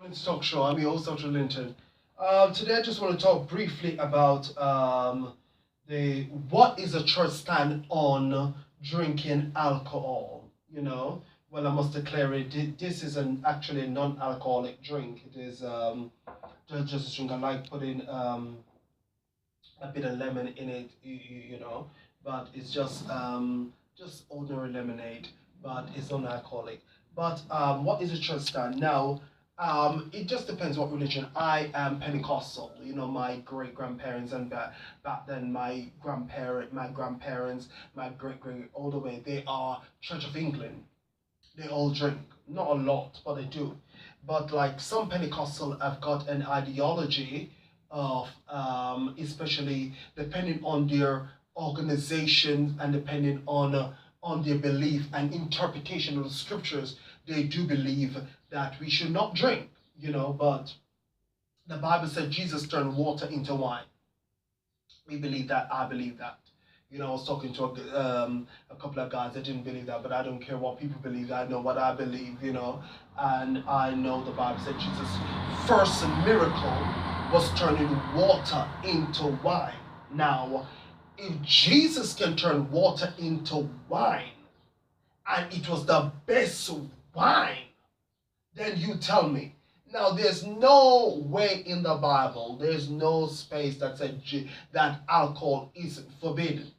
It's talk show. I'm your host, Dr. Linton. Today, I just want to talk briefly about the what is a church stand on drinking alcohol. Well, I must declare it. This is an actually a non-alcoholic drink. It is just a drink. I like putting a bit of lemon in it. But it's just ordinary lemonade. But it's non-alcoholic. But what is a church stand now? It just depends what religion. I am Pentecostal. My great grandparents and back then my grandparents, my great all the way. They are Church of England. They all drink, not a lot, but they do. But like some Pentecostal have got an ideology of, especially depending on their organization and depending on their belief and interpretation of the scriptures, they do believe that we should not drink. But the Bible said Jesus turned water into wine. We believe that. I believe that. I was talking to a couple of guys that didn't believe that, but I don't care what people believe. I know what I believe, and I know the Bible said Jesus' first miracle was turning water into wine. Now, if Jesus can turn water into wine, and it was the best wine, then you tell me. Now, there's no way in the Bible, there's no space that said that alcohol is forbidden.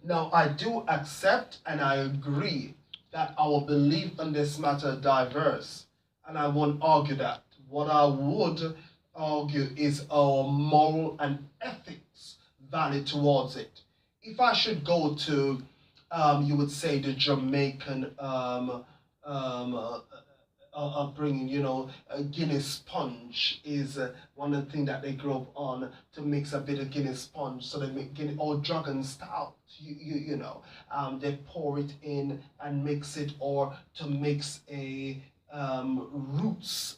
Now, I do accept and I agree that our belief on this matter is diverse, and I won't argue that. What I would argue is our moral and ethics value towards it. If I should go to, you would say, the Jamaican upbringing, a Guinness sponge is one of the things that they grew up on to mix a bit of Guinness sponge. So they make Guinness or dragon stout. They pour it in and mix it, or to mix a roots.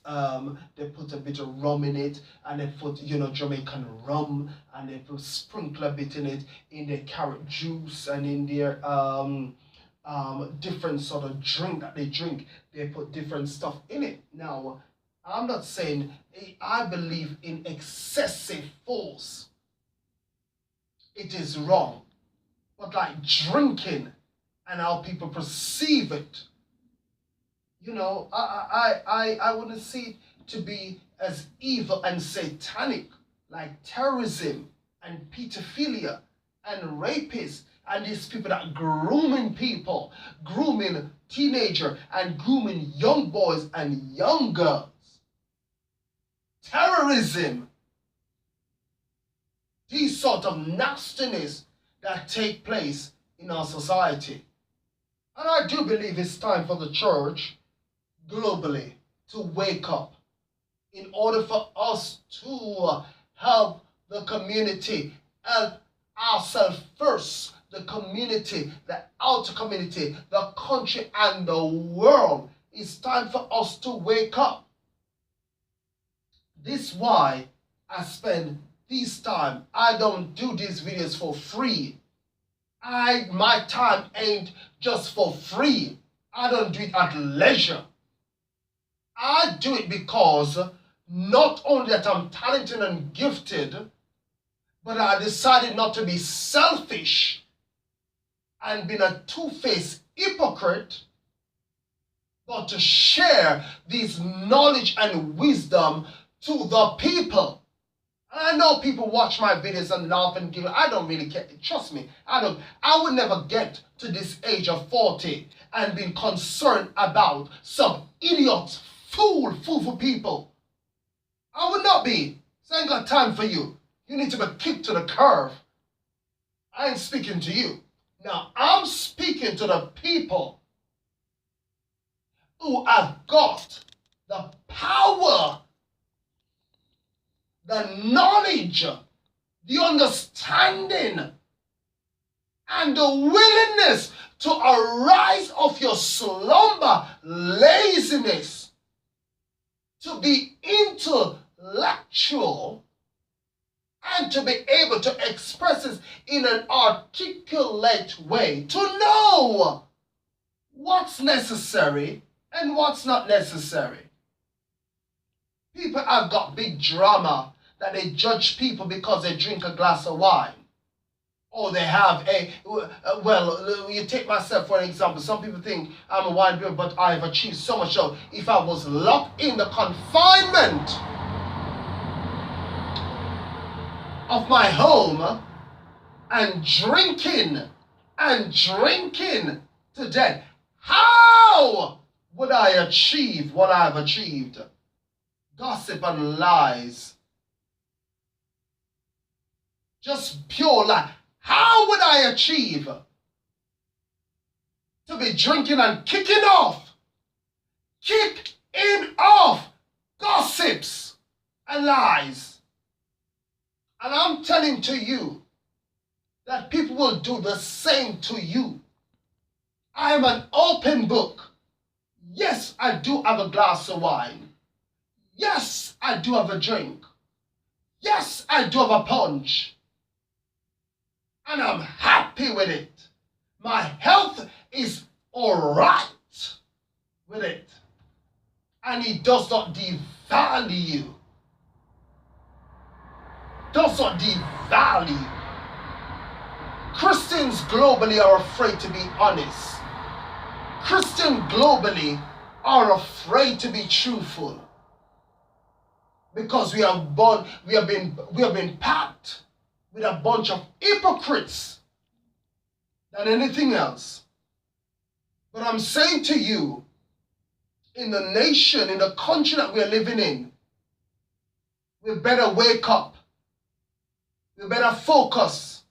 They put a bit of rum in it, and they put Jamaican rum, and they put sprinkle a bit in it in their carrot juice and in their different sort of drink that they drink. They put different stuff in it. Now, I'm not saying I believe in excessive force. It is wrong. But like drinking and how people perceive it, I wouldn't see it to be as evil and satanic like terrorism and pedophilia and rapists and these people that grooming people, grooming teenager and grooming young boys and young girls. Terrorism. These sort of nastiness that take place in our society. And I do believe it's time for the church globally to wake up in order for us to help the community, help ourselves first, the community, the outer community, the country, and the world. It's time for us to wake up. This is why I spend this time. I don't do these videos for free. My time ain't just for free. I don't do it at leisure. I do it because not only that I'm talented and gifted, but I decided not to be selfish and be a two-faced hypocrite, but to share this knowledge and wisdom to the people. I know people watch my videos and laugh and giggle. I don't really care. Trust me, I would never get to this age of 40 and be concerned about some idiot, fool people. I would not be. So I ain't got time for you. You need to be kicked to the curb. I ain't speaking to you. Now, I'm speaking to the people who have got the power, the knowledge, the understanding, and the willingness to arise of your slumber, laziness, to be intellectual, and to be able to express it in an articulate way, to know what's necessary and what's not necessary. People have got big drama that they judge people because they drink a glass of wine. Or they have well, you take myself for an example. Some people think I'm a wine drinker, but I've achieved so much. So if I was locked in the confinement of my home and drinking to death, how would I achieve what I've achieved? Gossip and lies. Just pure lie. How would I achieve to be drinking and kicking off gossips and lies? And I'm telling to you that people will do the same to you. I am an open book. Yes, I do have a glass of wine. Yes, I do have a drink. Yes, I do have a punch. And I'm happy with it. My health is all right with it. And it does not devalue you. Does not devalue. Christians globally are afraid to be honest. Christians globally are afraid to be truthful. Because we have been packed with a bunch of hypocrites than anything else. But I'm saying to you, in the nation, in the country that we're living in, we better wake up. We better focus.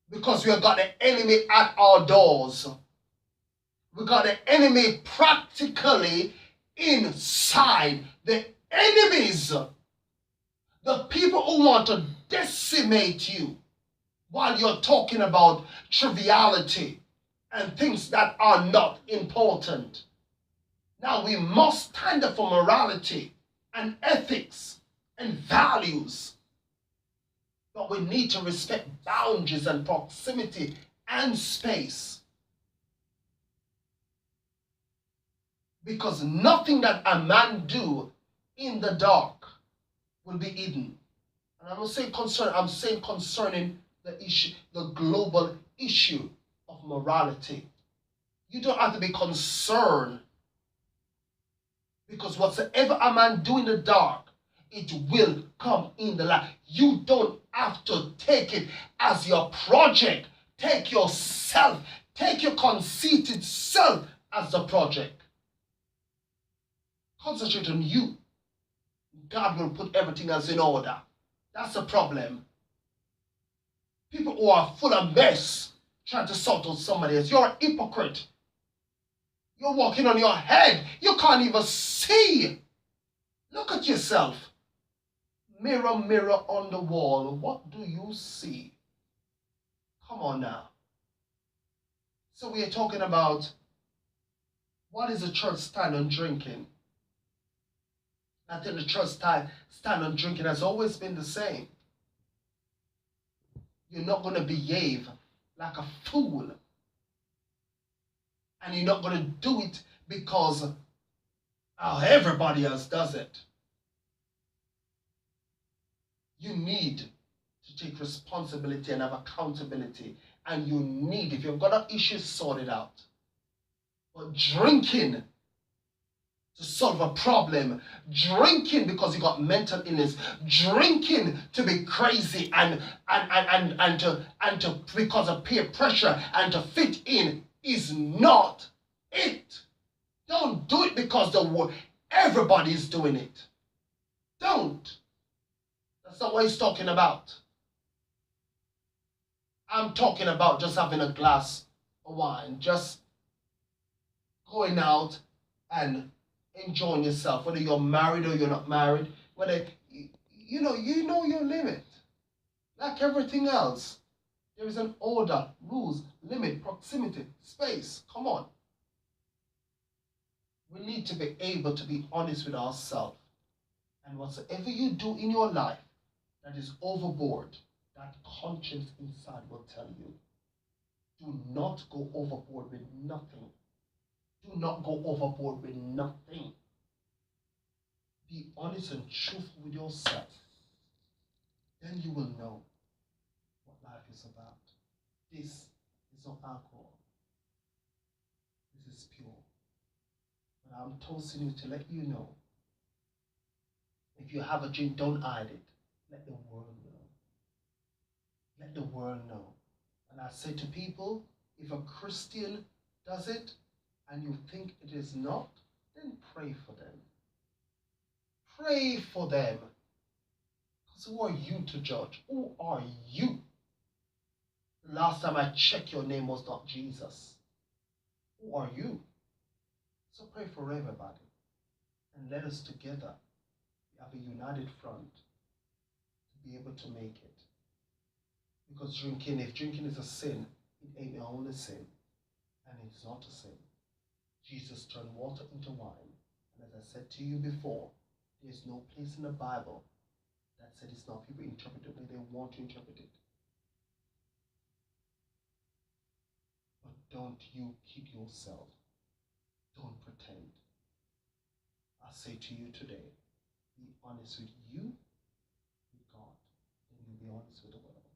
Because we have got the enemy at our doors. We got the enemy practically inside. The enemies, the people who want to decimate you while you're talking about triviality and things that are not important. Now we must stand up for morality and ethics and values. But we need to respect boundaries and proximity and space. Because nothing that a man do in the dark will be hidden. And I'm saying concerning the issue, the global issue of morality. You don't have to be concerned, because whatsoever a man do in the dark, it will come in the light. You don't have to take it as your project. Take yourself, take your conceited self as the project. Concentrate on you. God will put everything else in order. That's the problem. People who are full of mess trying to sort out somebody else. You're a hypocrite. You're walking on your head. You can't even see. Look at yourself. Mirror, mirror on the wall. What do you see? Come on now. So we are talking about, what is the church stand on drinking? I think the church stand on drinking has always been the same. You're not going to behave like a fool. And you're not going to do it because everybody else does it. You need to take responsibility and have accountability. And you need, if you've got an issue, sort it out. But drinking to solve a problem, drinking because you got mental illness, drinking to be crazy and to because of peer pressure and to fit in is not it. Don't do it because everybody's doing it. Don't. That's not what he's talking about. I'm talking about just having a glass of wine, just going out and enjoying yourself, whether you're married or you're not married, whether you know your limit. Like everything else, there is an order, rules, limit, proximity, space. Come on. We need to be able to be honest with ourselves. And whatsoever you do in your life that is overboard, that conscience inside will tell you. Do not go overboard with nothing. Do not go overboard with nothing. Be honest and truthful with yourself. Then you will know what life is about. This is not alcohol. This is pure. But I'm toasting you to let you know. If you have a drink, don't hide it. Let the world know. Let the world know. And I say to people, if a Christian does it and you think it is not, then pray for them. Pray for them. Because who are you to judge? Who are you? The last time I checked, your name was not Jesus. Who are you? So pray for everybody. And let us together have a united front to be able to make it. Because if drinking is a sin, it ain't the only sin. And it's not a sin. Jesus turned water into wine. And as I said to you before, there's no place in the Bible that said it's not. People interpret it the way they want to interpret it. But don't you kid yourself. Don't pretend. I say to you today, be honest with you, with God, and you'll be honest with the world.